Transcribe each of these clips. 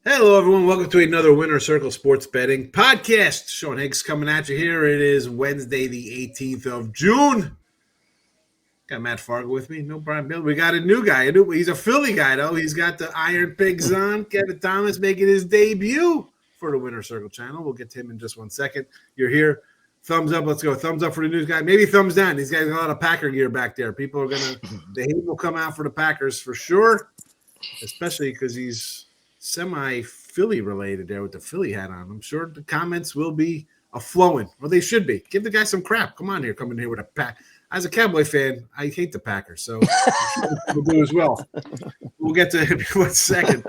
Hello, everyone. Welcome to another Winner Circle Sports Betting podcast. Sean Higgs coming at you here. It is Wednesday, the 18th of June. Got Matt Fargo with me. No Brian Bill. We got a new guy. He's a Philly guy, though. He's got the Iron Pigs on. Kevin Thomas making his debut for the Winner Circle channel. We'll get to him in just 1 second. You're here. Thumbs up. Let's go. Thumbs up for the news guy. Maybe thumbs down. These guys got a lot of Packer gear back there. People are going to – the hate will come out for the Packers for sure, especially because he's – semi-Philly related there with the Philly hat on. I'm sure the comments will be a-flowing. Well, they should be. Give the guy some crap. Come on here, coming here with a pack. As a Cowboy fan, I hate the Packers, so we'll do as well. We'll get to him in 1 second.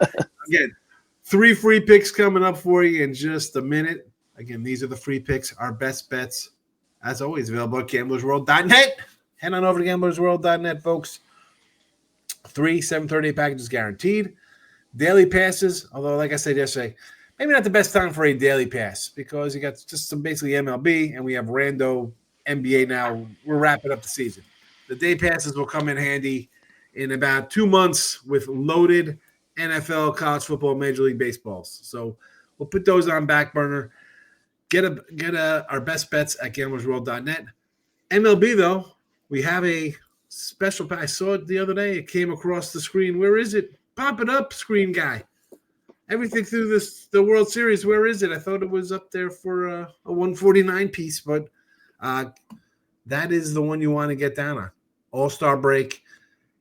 Again, 3 free picks coming up for you in just a minute. Again, these are the free picks, our best bets, as always, available at gamblersworld.net. Head on over to gamblersworld.net, folks. 3 7:38 packages guaranteed. Daily passes, although like I said yesterday, maybe not the best time for a daily pass because you got just some basically MLB and we have rando NBA now. We're wrapping up the season. The day passes will come in handy in about 2 months with loaded NFL, college football, Major League Baseballs. So we'll put those on back burner. Get our best bets at gamblersworld.net. MLB, though, we have a special pass. I saw it the other day. It came across the screen. Where is it? Pop it up, screen guy. Everything through the World Series. Where is it? I thought it was up there for a 149 piece, but that is the one you want to get down on. All-Star break.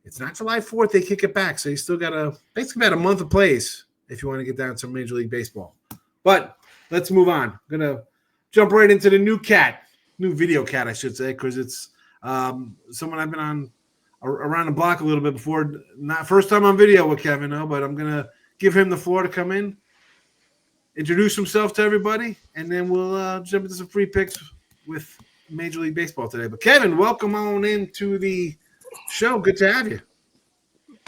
It's not July 4th. They kick it back, so you still got basically about a month of plays if you want to get down to Major League Baseball. But let's move on. I'm going to jump right into the new video cat, I should say, because it's someone I've been on around the block a little bit before. Not first time on video with Kevin, no, but I'm going to give him the floor to come in, introduce himself to everybody, and then we'll jump into some free picks with Major League Baseball today. But Kevin, welcome on into the show. Good to have you.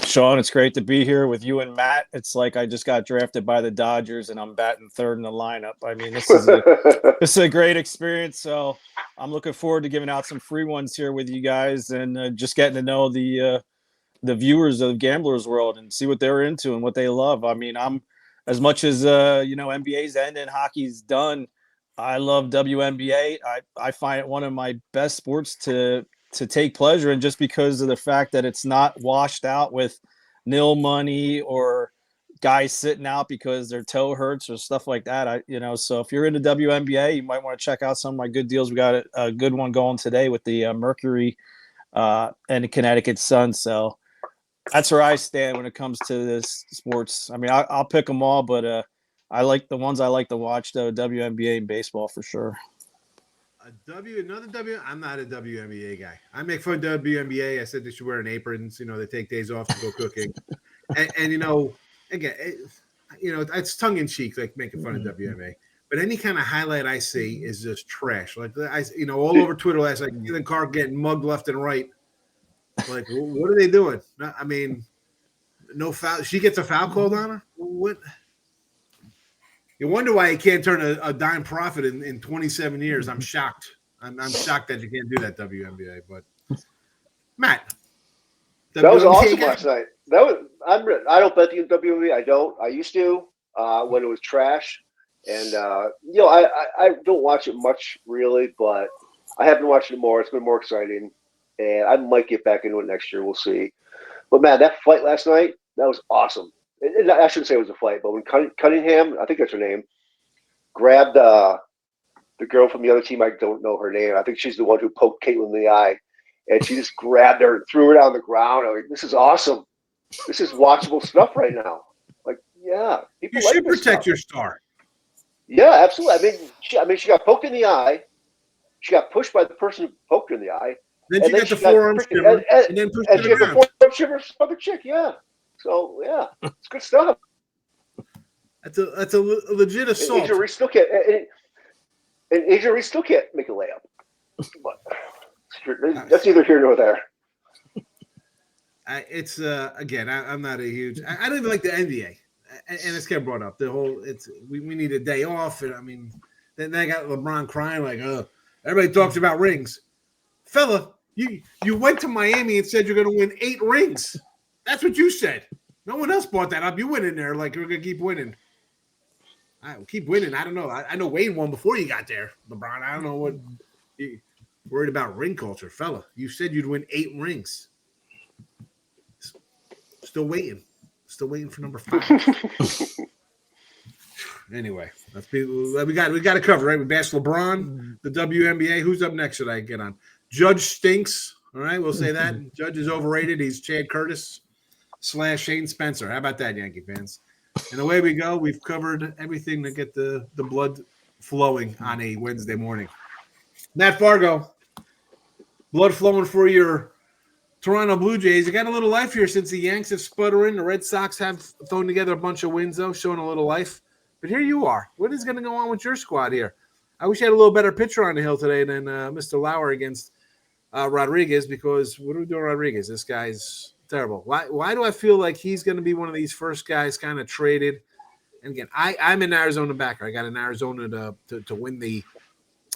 Sean, it's great to be here with you and Matt. It's like I just got drafted by the Dodgers and I'm batting third in the lineup. I mean, this is a great experience. So I'm looking forward to giving out some free ones here with you guys and just getting to know the viewers of Gamblers World and see what they're into and what they love. I mean, I'm as much as NBA's ending, hockey's done. I love WNBA. I find it one of my best sports to take pleasure in, just because of the fact that it's not washed out with nil money or guys sitting out because their toe hurts or stuff like that. So if you're into WNBA, you might want to check out some of my good deals. We got a good one going today with the Mercury and the Connecticut Sun. So that's where I stand when it comes to this sports. I mean, I'll pick them all, but I like the ones I like to watch, though, WNBA and baseball for sure. I'm not a WNBA guy. I make fun of WNBA. I said they should wear an aprons. They take days off to go cooking. and again, it's tongue in cheek, like making fun of WNBA. But any kind of highlight I see is just trash. Like all over Twitter last night, the car getting mugged left and right. Like, what are they doing? I mean, no foul. She gets a foul called on her. What? You wonder why you can't turn a dime profit in 27 years. I'm shocked. I'm shocked that you can't do that, WNBA. But Matt, that was awesome last night. I don't bet the WNBA. I don't. I used to when it was trash, and I don't watch it much really, but I have been watching it more. It's been more exciting, and I might get back into it next year. We'll see. But man, that fight last night, that was awesome. I shouldn't say it was a fight, but when Cunningham, I think that's her name, grabbed the girl from the other team, I don't know her name. I think she's the one who poked Caitlin in the eye, and she just grabbed her and threw her down the ground. I'm like, this is awesome. This is watchable stuff right now. Like, yeah, people you should protect your star. Yeah, absolutely. I mean, she got poked in the eye. She got pushed by the person who poked her in the eye. Then she got the forearm shiver, and then pushed and she got the forearm shiver from the other chick. Yeah. So yeah, it's good stuff. That's a legit assault. And Adrian Reese still can't make a layup. But that's neither here nor there. It's again, I'm not a huge. I don't even like the NBA, and it's kind of brought up the whole. We need a day off, and I mean, then I got LeBron crying like, everybody talks about rings, fella. You went to Miami and said you're going to win 8 rings. That's what you said. No one else brought that up. You went in there like we're going to keep winning. I keep winning. I don't know. I know Wayne won before you got there, LeBron. I don't know what you worried about ring culture, fella. You said you'd win 8 rings. Still waiting. Still waiting for number 5. Anyway, we got to cover, right? We bashed LeBron, the WNBA. Who's up next? Should I get on? Judge stinks. All right, we'll say that. Judge is overrated. He's Chad Curtis / Shane Spencer. How about that, Yankee fans? And away we go. We've covered everything to get the blood flowing on a Wednesday morning. Matt Fargo, blood flowing for your Toronto Blue Jays. You got a little life here since the Yanks have sputtering. The Red Sox have thrown together a bunch of wins, though, showing a little life. But here you are. What is going to go on with your squad here? I wish you had a little better pitcher on the hill today than Mr. Lauer against Rodriguez, because what are we doing, Rodriguez? This guy's terrible. Why do I feel like he's going to be one of these first guys kind of traded? And again, I'm an Arizona backer. I got an Arizona to win the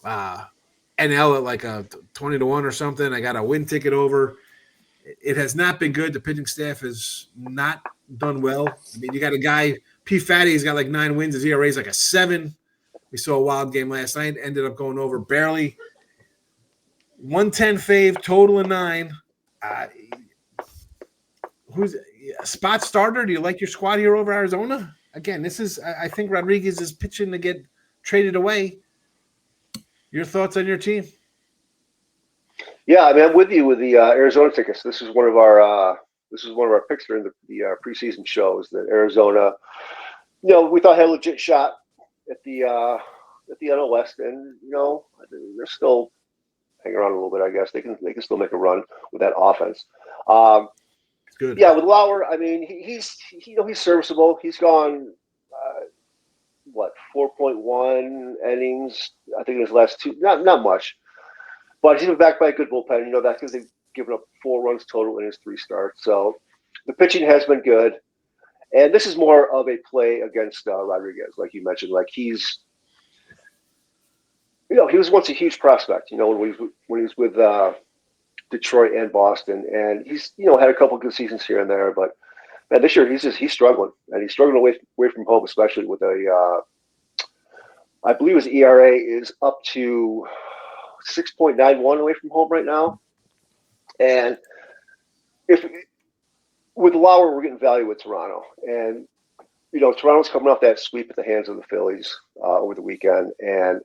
NL at like a 20-1 or something. I got a win ticket over. It has not been good. The pitching staff has not done well. I mean, you got a guy, P. Fatty, he's got like 9 wins. His ERA is like a 7. We saw a wild game last night. Ended up going over barely. 110 fave, total of 9. Who's spot starter? Do you like your squad here over Arizona? Again, I think Rodriguez is pitching to get traded away. Your thoughts on your team? Yeah, I mean, I'm with you with the Arizona tickets. This is one of our picks during the preseason shows that Arizona, we thought had a legit shot at the NL West, and they're still hanging around a little bit. I guess they can still make a run with that offense. Good. Yeah, with Lauer, I mean, he's serviceable. He's gone 4.1 innings, I think in his last 2. Not much, but he's been backed by a good bullpen. That's because they've given up 4 runs total in his 3 starts. So the pitching has been good, and this is more of a play against Rodriguez, like you mentioned. Like he was once a huge prospect. When he was with Detroit and Boston, and he's had a couple good seasons here and there, but man, this year he's struggling, and he's struggling away from home, especially with I believe his ERA is up to 6.91 away from home right now. And if with Lauer, we're getting value with Toronto, and Toronto's coming off that sweep at the hands of the Phillies over the weekend, and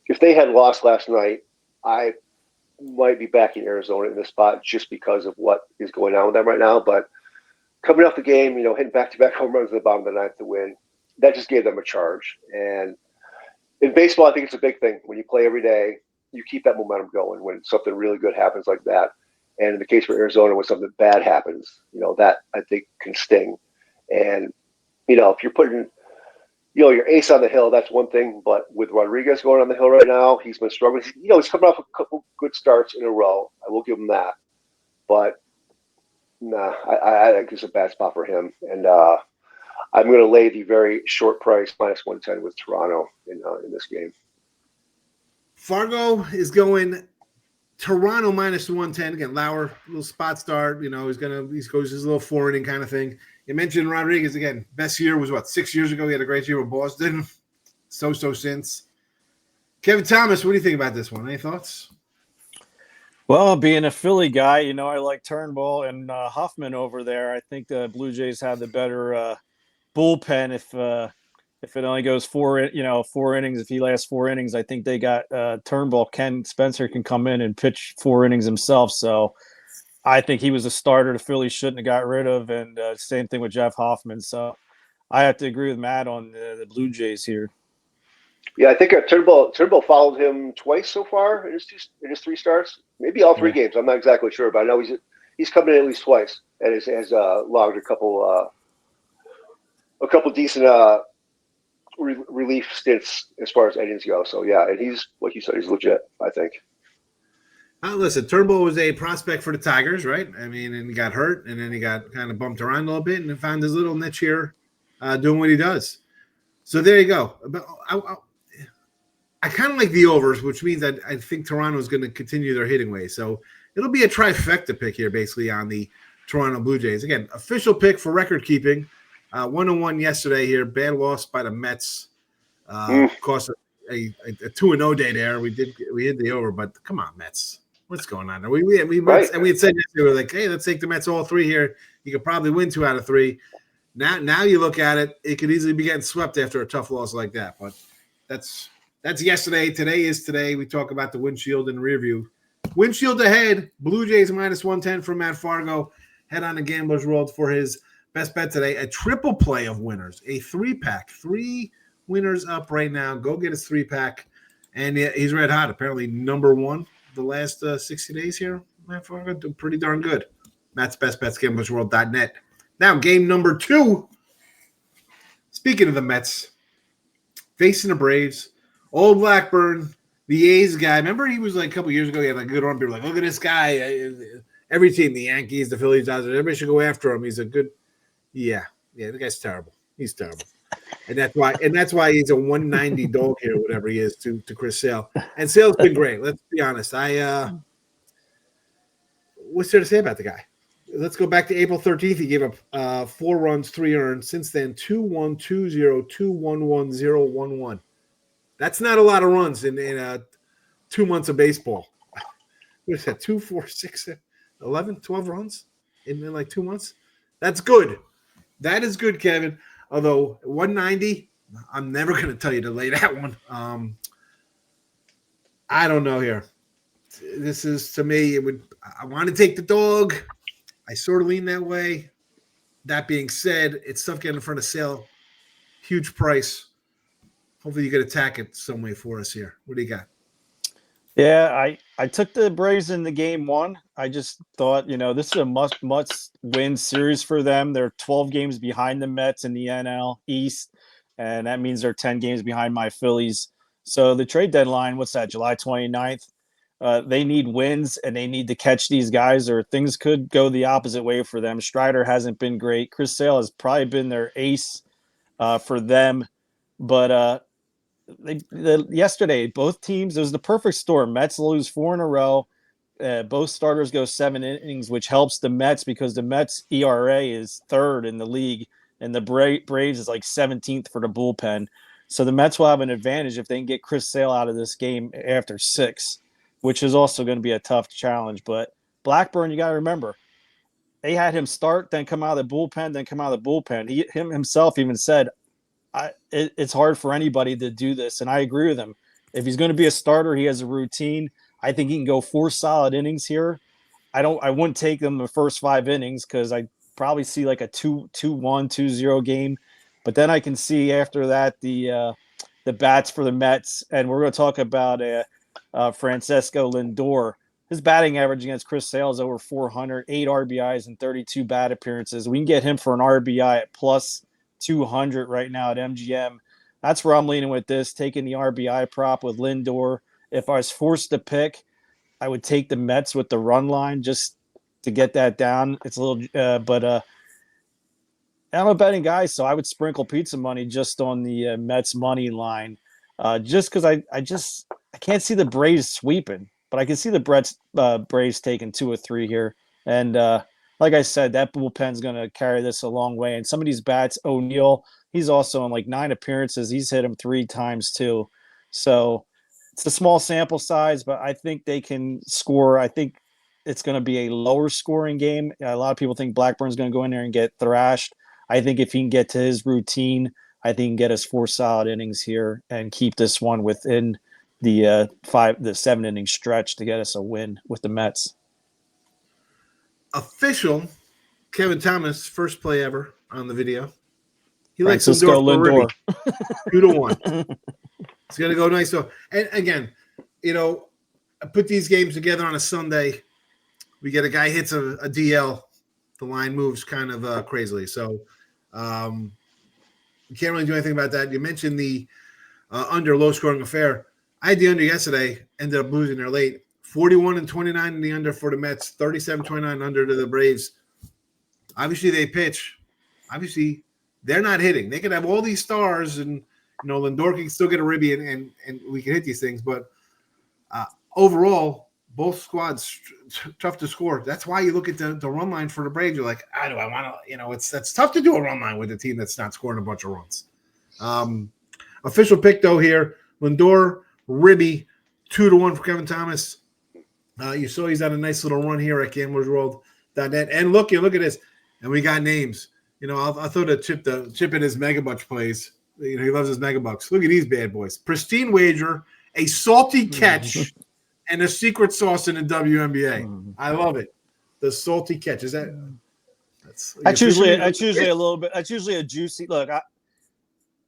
if they had lost last night, I might be backing Arizona in this spot just because of what is going on with them right now. But coming off the game, hitting back-to-back home runs at the bottom of the ninth to win, that just gave them a charge. And in baseball, I think it's a big thing. When you play every day, you keep that momentum going when something really good happens like that. And in the case for Arizona, when something bad happens, that I think can sting. And, if you're putting your ace on the hill, that's one thing. But with Rodriguez going on the hill right now, he's been struggling. He's coming off a couple good starts in a row. I will give him that. But, I think it's a bad spot for him. And I'm going to lay the very short price, -110 with Toronto in this game. Fargo is going Toronto -110. Again, Lauer, little spot start. He goes his little 4-inning kind of thing. You mentioned Rodriguez again. Best year was 6 years ago? He had a great year with Boston. So since. Kevin Thomas, what do you think about this one? Any thoughts? Well, being a Philly guy, I like Turnbull and Hoffman over there. I think the Blue Jays have the better bullpen. If it only goes 4 innings, if he lasts 4 innings, I think they got Turnbull. Ken Spencer can come in and pitch 4 innings himself. So I think he was a starter the Phillies shouldn't have got rid of, and same thing with Jeff Hoffman. So I have to agree with Matt on the Blue Jays here. Yeah, I think Turnbull followed him twice so far in his 3 starts, maybe all 3 games. I'm not exactly sure, but I know he's come in at least twice and has logged a couple decent relief stints as far as innings go. So yeah, and he's, like you said, he's legit, I think. Listen, Turnbull was a prospect for the Tigers, right? I mean, and he got hurt, and then he got kind of bumped around a little bit, and found his little niche here, doing what he does. So there you go. But I kind of like the overs, which means I think Toronto is going to continue their hitting way. So it'll be a trifecta pick here, basically, on the Toronto Blue Jays. Again, official pick for record keeping. 1-1 yesterday here. Bad loss by the Mets. Cost a 2-0 day there. We hit the over, but come on, Mets. What's going on? We had said yesterday, we were like, hey, let's take the Mets all three here. You could probably win 2 out of 3. Now you look at it, it could easily be getting swept after a tough loss like that. But that's yesterday. Today is today. We talk about the windshield and rear view. Windshield ahead. Blue Jays -110 from Matt Fargo. Head on to Gambler's World for his best bet today. A triple play of winners. A 3-pack. 3 winners up right now. Go get his 3-pack. And he's red hot. Apparently number 1 the last 60 days here. Matt Fargo doing pretty darn good. Matt's best bets, gamblersworld.net. Now, game number 2. Speaking of the Mets, facing the Braves, old Blackburn, the A's guy. Remember he was like a couple years ago, he had like a good arm. People were like, look at this guy. Every team, the Yankees, the Phillies, everybody should go after him. He's a good – yeah, the guy's terrible. He's terrible. And that's why he's a 190 dog here, whatever he is, to Chris Sale. And Sale's been great. Let's be honest. What's there to say about the guy? Let's go back to April 13th. He gave up 4 runs, 3 earned. Since then, 2-1, 2-0, 2-1-1, 0-1-1. That's not a lot of runs in 2 months of baseball. What is that? 2, 4, 6, 11, 12 runs in like 2 months? That's good. That is good, Kevin. Although 190, I'm never going to tell you to lay that one. I don't know here. This is, to me, I want to take the dog. I sort of lean that way. That being said, it's tough getting in front of Sale. Huge price. Hopefully you can attack it some way for us here. What do you got? Yeah, I took the Braves in the game 1. I just thought, this is a must-win series for them. They're 12 games behind the Mets in the NL East, and that means they're 10 games behind my Phillies. So the trade deadline, what's that, July 29th? They need wins, and they need to catch these guys, or things could go the opposite way for them. Strider hasn't been great. Chris Sale has probably been their ace for them. But yesterday, both teams, it was the perfect storm. Mets lose 4 in a row. Both starters go 7 innings, which helps the Mets because the Mets ERA is 3rd in the league, and the Braves is like 17th for the bullpen. So the Mets will have an advantage if they can get Chris Sale out of this game after 6, which is also going to be a tough challenge. But Blackburn, you got to remember, they had him start, then come out of the bullpen, then come out of the bullpen. Him himself even said, it's hard for anybody to do this, and I agree with him. If he's going to be a starter, he has a routine. I think he can go 4 solid innings here. I wouldn't take them the first 5 innings because I probably see like a 2-1, 2-0 game. But then I can see after that the bats for the Mets, and we're going to talk about Francisco Lindor. His batting average against Chris Sale is over 400, 8 RBIs and 32 bat appearances. We can get him for an RBI at plus 200 right now at MGM. That's where I'm leaning with this, taking the RBI prop with Lindor. If I was forced to pick, I would take the Mets with the run line just to get that down. It's a little, but I'm a betting guy, so I would sprinkle pizza money just on the Mets money line, just because I can't see the Braves sweeping, but I can see the Braves taking 2 or 3 here. And like I said, that bullpen's going to carry this a long way. And some of these bats, O'Neill, he's also in like 9 appearances. He's hit him 3 times too. So it's a small sample size, but I think they can score. I think it's going to be a lower scoring game. A lot of people think Blackburn's going to go in there and get thrashed. I think if he can get to his routine, I think he can get us 4 solid innings here and keep this one within the 7 inning stretch to get us a win with the Mets. Official Kevin Thomas, first play ever on the video. He Francisco likes Lindor. 2-1. It's going to go nice. So, and again, I put these games together on a Sunday. We get a guy hits a DL. The line moves kind of crazily. So you can't really do anything about that. You mentioned the under low-scoring affair. I had the under yesterday, ended up losing there late. 41-29 in the under for the Mets, 37-29 under to the Braves. Obviously, they pitch. Obviously, they're not hitting. They could have all these stars, and Lindor can still get a ribby, and we can hit these things. But overall, both squads tough to score. That's why you look at the run line for the Braves. You're like, do I want to? That's tough to do a run line with a team that's not scoring a bunch of runs. Official pick though here: Lindor, Ribby, 2-1 for Kevin Thomas. You saw he's on a nice little run here at GamblersWorld.net. And look at this, and we got names. I'll throw the chip in his Mega Bucks plays. He loves his Mega Bucks. Look at these bad boys: pristine wager, a salty catch. And a secret sauce in the WNBA. I love it. The salty catch. Is that? That's usually a little bit. That's usually a juicy look.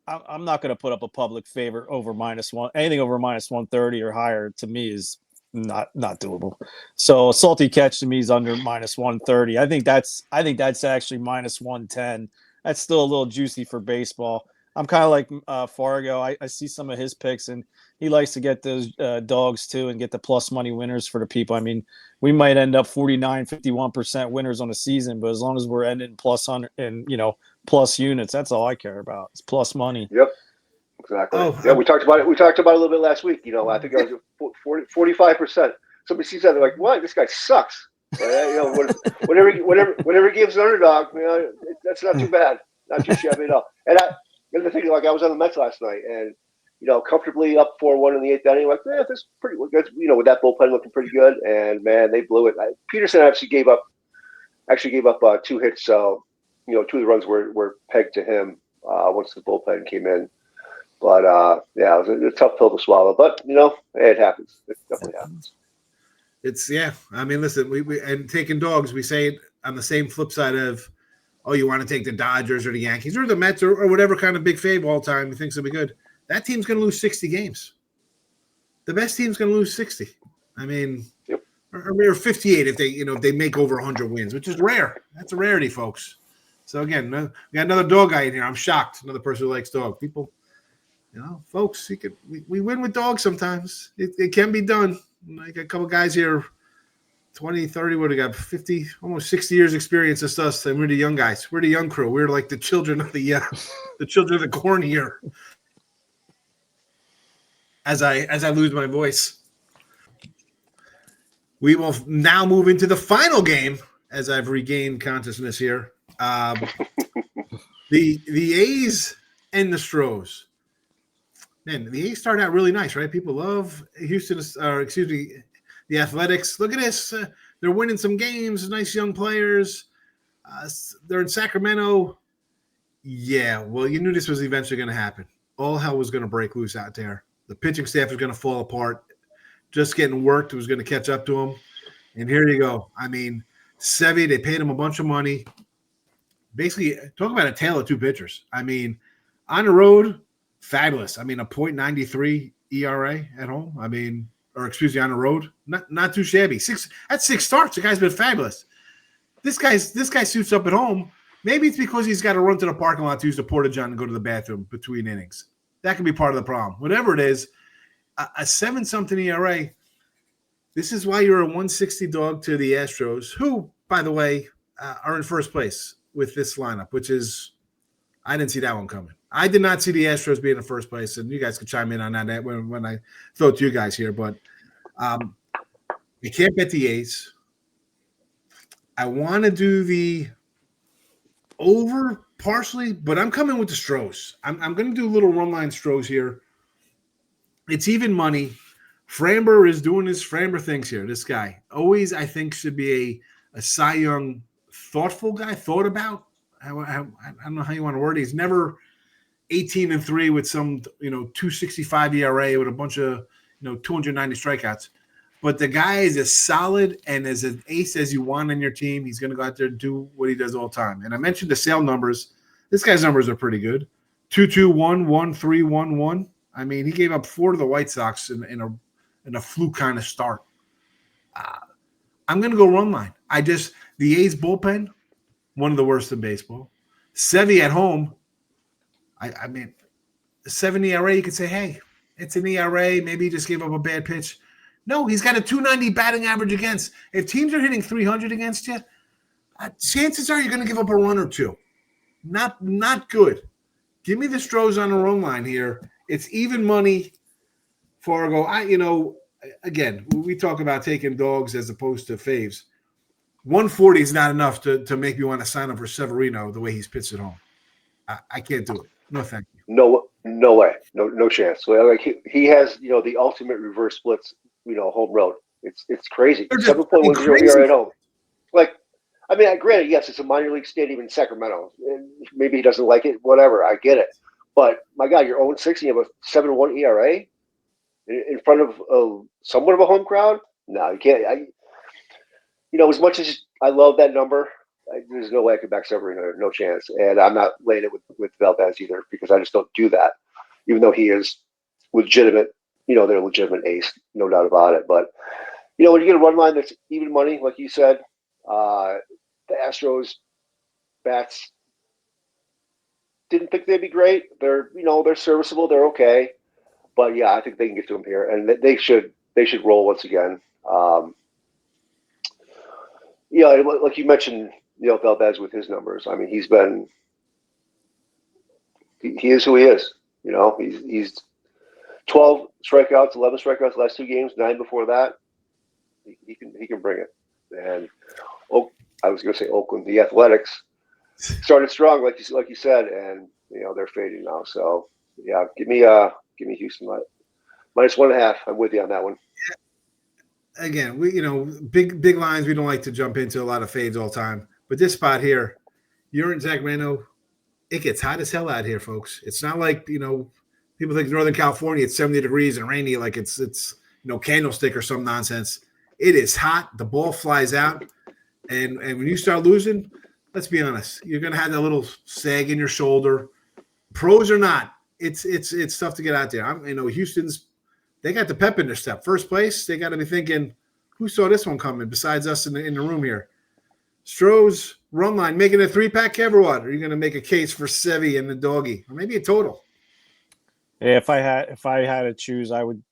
I'm not going to put up a public favorite over -1. Anything over -130 or higher to me is not doable. So a salty catch to me is under -130. I think that's actually -110. That's still a little juicy for baseball. I'm kind of like Fargo. I see some of his picks, and he likes to get those dogs too and get the plus money winners for the people. I mean, we might end up 51% winners on the season, but as long as we're ending plus 100 and plus units, that's all I care about. It's plus money. Yep, exactly. Yeah, we talked about it. We talked about it a little bit last week. I think I was at 45%. Somebody sees that, they're like, "What? This guy sucks." Whenever he gives an underdog, that's not too bad, not too shabby at all. And the thing, like, I was on the Mets last night, and comfortably up 4-1 in the 8th inning. Like, this is pretty good. With that bullpen looking pretty good, and man, they blew it. Peterson actually gave up 2 hits, so 2 of the runs were pegged to him once the bullpen came in. But it was a tough pill to swallow. But it happens. It definitely happens. I mean, listen, we and taking dogs, we say it on the same flip side of, you want to take the Dodgers or the Yankees or the Mets or whatever kind of big fave all time you think's will be good. That team's going to lose 60 games. The best team's going to lose 60. I mean, yep. or 58 if they make over 100 wins, which is rare. That's a rarity, folks. So again, we got another dog guy in here. I'm shocked. Another person who likes dog. People, folks, we win with dogs sometimes. It can be done. Like a couple guys here, 20, 30, what do we got? 50, almost 60 years experience as us, and we're the young guys. We're the young crew. We're like the children of the children of the corn here. As I lose my voice, we will now move into the final game as I've regained consciousness here. The A's and the Astros. Man, the A's started out really nice, right? People love the Athletics. Look at this. They're winning some games, nice young players. They're in Sacramento. Yeah, well, you knew this was eventually going to happen. All hell was going to break loose out there. The pitching staff was going to fall apart. Just getting worked was going to catch up to them. And here you go. I mean, Sevy, they paid him a bunch of money. Basically, talk about a tale of two pitchers. I mean, on the road, fabulous. I mean, a .93 ERA at home. I mean, on the road, not too shabby. 6 starts. The guy's been fabulous. This guy suits up at home. Maybe it's because he's got to run to the parking lot to use the porta-john and go to the bathroom between innings. That could be part of the problem. Whatever it is, a 7-something ERA. This is why you're a 160 dog to the Astros, who, by the way, are in first place with this lineup, which is, I didn't see that one coming. I did not see the Astros being in first place, and you guys can chime in on that when I throw it to you guys here. But you can't bet the A's. I want to do the over partially, but I'm coming with the Astros. I'm going to do a little run line Astros here. It's even money. Framber is doing his Framber things here. This guy always, I think, should be a Cy Young thoughtful guy, thought about. I don't know how you want to word it. He's never 18-3 with some 265 ERA with a bunch of 290 strikeouts. But the guy is as solid and as an ace as you want on your team. He's going to go out there and do what he does all the time. And I mentioned the sale numbers. This guy's numbers are pretty good. 2-2-1, 1-3, 1-1. I mean, he gave up 4 to the White Sox in a fluke kind of start. I'm going to go run line. The A's bullpen, one of the worst in baseball. Sevy at home. I mean, 7 ERA, you could say, hey, it's an ERA. Maybe he just gave up a bad pitch. No, he's got a 290 batting average against. If teams are hitting 300 against you, chances are you're going to give up a run or two. Not good. Give me the Astros on the run line here. It's even money, Fargo. again, we talk about taking dogs as opposed to faves. 140 is not enough to make me want to sign up for Severino the way he's pitched at home. I can't do it. No, thank you. No way. No chance. So, like he has, the ultimate reverse splits, home road. It's crazy. 7.10 ERA at home. Like, I mean, granted, yes, it's a minor league stadium in Sacramento. And maybe he doesn't like it. Whatever. I get it. But my God, you're 0-6 and you have a 7.1 ERA in front of somewhat of a home crowd. No, you can't. As much as I love that number, there's no way I could back Severino. No chance. And I'm not laying it with Valdez either because I just don't do that. Even though he is legitimate, they're a legitimate ace, no doubt about it. But when you get a run line that's even money, like you said, the Astros bats didn't think they'd be great. They're serviceable. They're okay. But yeah, I think they can get to him here, and they should roll once again. Like you mentioned, Valdez with his numbers. I mean, he is who he is. He's 12 strikeouts, 11 strikeouts last 2 games, 9 before that. He can bring it. And I was going to say Oakland, the Athletics started strong, like you said, and they're fading now. So yeah, give me Houston -1.5. I'm with you on that one. Again, we big lines. We don't like to jump into a lot of fades all the time, but this spot here, you're in Sacramento. It gets hot as hell out here, folks. It's not like people think Northern California it's 70 degrees and rainy, like it's Candlestick or some nonsense. It is hot. The ball flies out, and when you start losing, let's be honest, you're gonna have that little sag in your shoulder. Pros or not, it's tough to get out there. Houston's. They got the pep in their step. First place, they got to be thinking, who saw this one coming besides us in the room here? Stroh's run line, making a 3-pack, Kev, or what? Are you going to make a case for Sevy and the doggy, or maybe a total? Yeah, if I had to choose, I would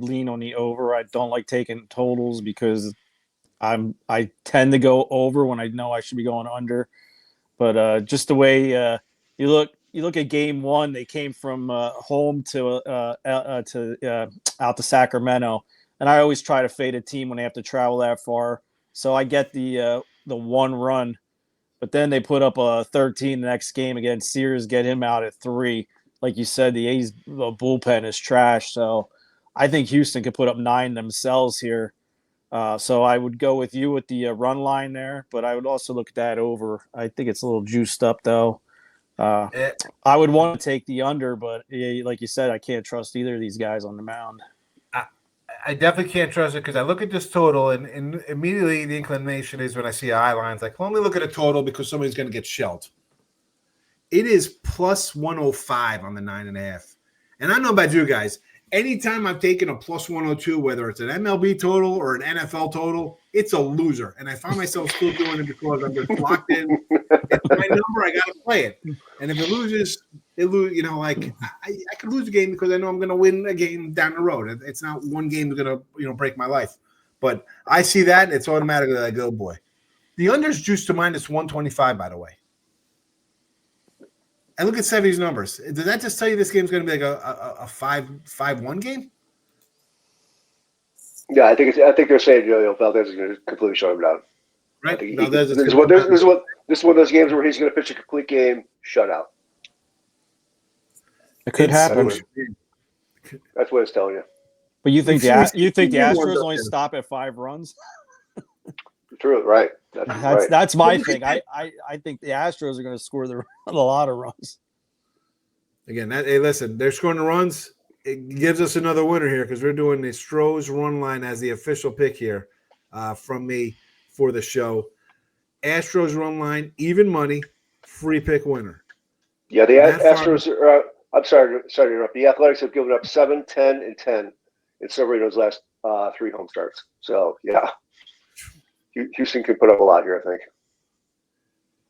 lean on the over. I don't like taking totals because I tend to go over when I know I should be going under. But just the way you look at game 1, they came from home to out to Sacramento, and I always try to fade a team when they have to travel that far. So I get the 1 run, but then they put up a 13 the next game against Sears, get him out at 3. Like you said, the A's bullpen is trash. So I think Houston could put up 9 themselves here. So I would go with you with the run line there, but I would also look at that over. I think it's a little juiced up though. I would want to take the under, but like you said, I can't trust either of these guys on the mound. I definitely can't trust it because I look at this total and immediately the inclination is when I see eye lines, like, well, let me look at a total because somebody's going to get shelled. It is +105 on the 9.5. And I don't know about you guys. Anytime I've taken a +102, whether it's an MLB total or an NFL total, it's a loser. And I find myself still doing it because I'm just locked in. It's my number. I got to play it. And if it loses, I could lose a game because I know I'm going to win a game down the road. It's not one game that's going to break my life. But I see that, and it's automatically like, oh, boy. The under's juiced to -125, by the way. And look at Sevy's numbers. Did that just tell you this game's going to be like a 5-1 game? Yeah, I think they're saying Valdez is going to completely shut him down. Right. This is one of those games where he's going to pitch a complete game shutout. It could happen. That's what it's telling you. But you think the Astros only stop at 5 runs? True, right? That's my thing. I think the Astros are going to score a lot of runs. Again, hey, listen, they're scoring the runs. It gives us another winner here because we're doing the Astros run line as the official pick here from me for the show. Astros run line, even money, free pick winner. Yeah, the Astros are. I'm sorry to interrupt. The Athletics have given up 7, 10, and 10 in Severino's last 3 home starts. So yeah. Houston could put up a lot here, I think.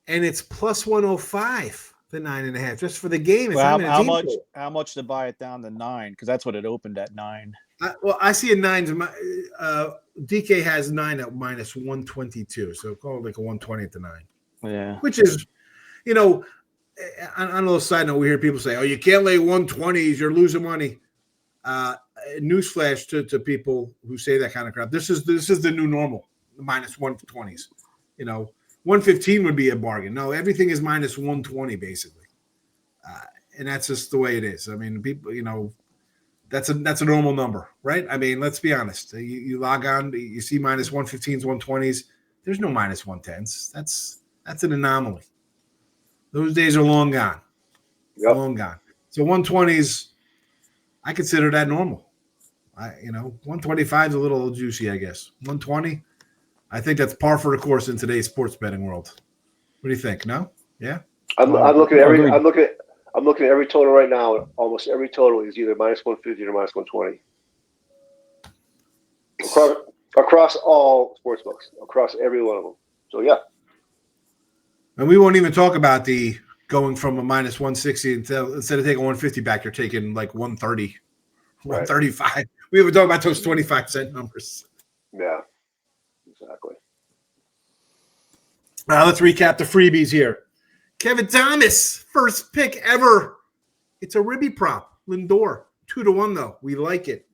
And it's +105, the 9.5, just for the game. It's how much to buy it down to 9? Because that's what it opened at 9. I see a 9. DK has 9 at -122, so call it like a 120 at the 9. Yeah, which is, on a little side note, we hear people say, "Oh, you can't lay 120s, you're losing money." newsflash to people who say that kind of crap. This is the new normal, the minus 120s. 115 would be a bargain. No, everything is minus 120 basically, and that's just the way it is. I mean, people, that's a normal number, right? I mean, let's be honest. You log on, you see minus 115s, 120s. There's no minus 110s. That's an anomaly. Those days are long gone. Yep. Long gone. So 120s, I consider that normal. 125 is a little juicy, I guess. 120, I think that's par for the course in today's sports betting world. What do you think? No? Yeah. I'm looking at every total right now. Almost every total is either minus 150 or minus 120 across all sports books, across every one of them. So yeah. And we won't even talk about the going from a minus 160 instead of taking 150 back, you're taking like 130, 135. Right. We haven't talked about those 25% numbers. Yeah, exactly. Let's recap the freebies here. Kevin Thomas, first pick ever. It's a ribby prop. Lindor, 2-1 though. We like it.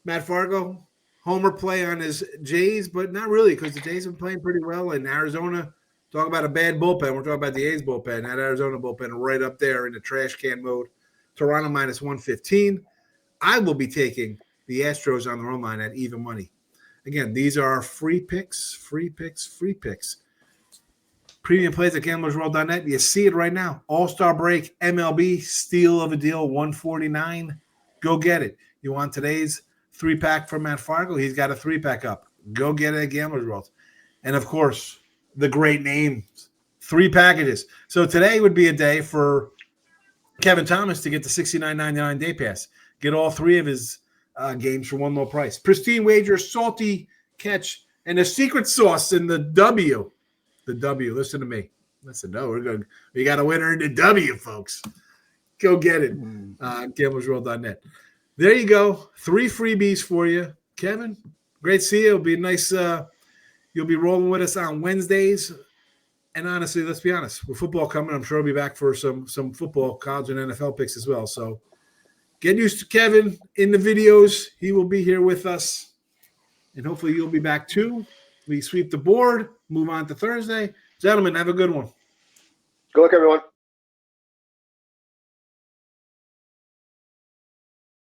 Matt Fargo, homer play on his Jays, but not really because the Jays have been playing pretty well in Arizona. Talk about a bad bullpen. We're talking about the A's bullpen. That Arizona bullpen right up there in the trash can mode. Toronto minus 115. I will be taking the Astros on their own line at even money. Again, these are free picks. Premium plays at gamblersworld.net. You see it right now. All-Star break, MLB, steal of a deal, 149. Go get it. You want today's 3-pack from Matt Fargo? He's got a 3-pack up. Go get it at Gamblers World. And, of course, the great names, 3 packages. So today would be a day for Kevin Thomas to get the $69.99 day pass. Get all 3 of his games for one low price. Pristine wager, salty catch, and a secret sauce in the W. The W. Listen to me. Listen, no, we got a winner in the W, folks. Go get it. Gamblersworld.net. There you go. 3 freebies for you. Kevin, great to see you. It'll be nice. You'll be rolling with us on Wednesdays. And honestly, let's be honest. With football coming, I'm sure I'll be back for some football, college, and NFL picks as well. So get used to Kevin in the videos. He will be here with us. And hopefully you'll be back too. We sweep the board, move on to Thursday. Gentlemen, have a good one. Good luck, everyone.